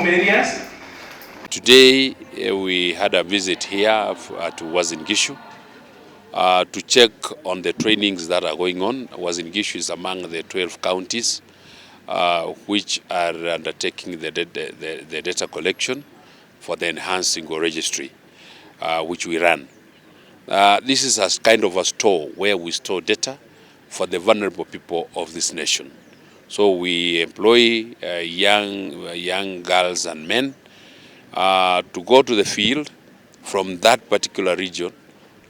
areas. Today we had a visit here at Uasin Gishu to check on the trainings that are going on. Uasin Gishu is among the 12 counties which are undertaking the data collection for the enhanced single registry which we run. This is a kind of a store where we store data for the vulnerable people of this nation. So we employ young girls and men to go to the field from that particular region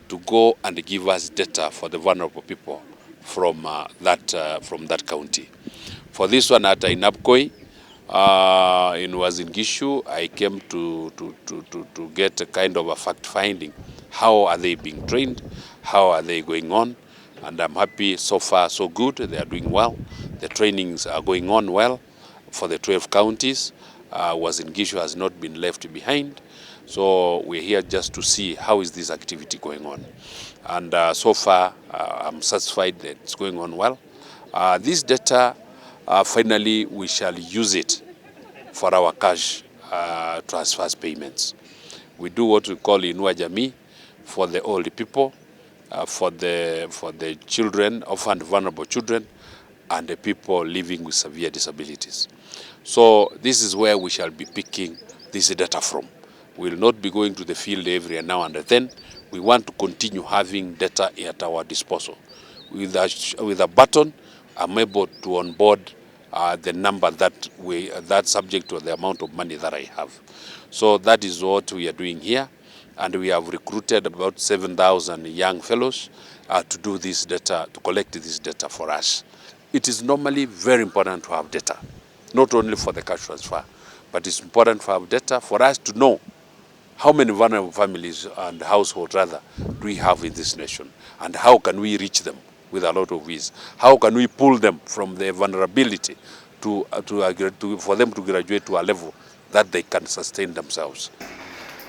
to go and give us data for the vulnerable people from that county. For this one at Inapkoi, in Uasin Gishu, I came to get a kind of a fact finding. How are they being trained? How are they going on? And I'm happy so far so good. They are doing well. The trainings are going on well for the 12 counties. Uasin Gishu has not been left behind. So we're here just to see how is this activity going on. And so far, I'm satisfied that it's going on well. This data, finally, we shall use it for our cash transfers payments. We do what we call Inua Jamii for the old people, for the children, orphan vulnerable children, and the people living with severe disabilities. So this is where we shall be picking this data from. We will not be going to the field every now and then. We want to continue having data at our disposal. With a button, I'm able to onboard the number that's subject to the amount of money that I have. So that is what we are doing here. And we have recruited about 7,000 young fellows to do this data, to collect this data for us. It is normally very important to have data, not only for the cash transfer, but it's important to have data for us to know how many vulnerable families and households rather do we have in this nation, and how can we reach them with a lot of ease? How can we pull them from their vulnerability for them to graduate to a level that they can sustain themselves?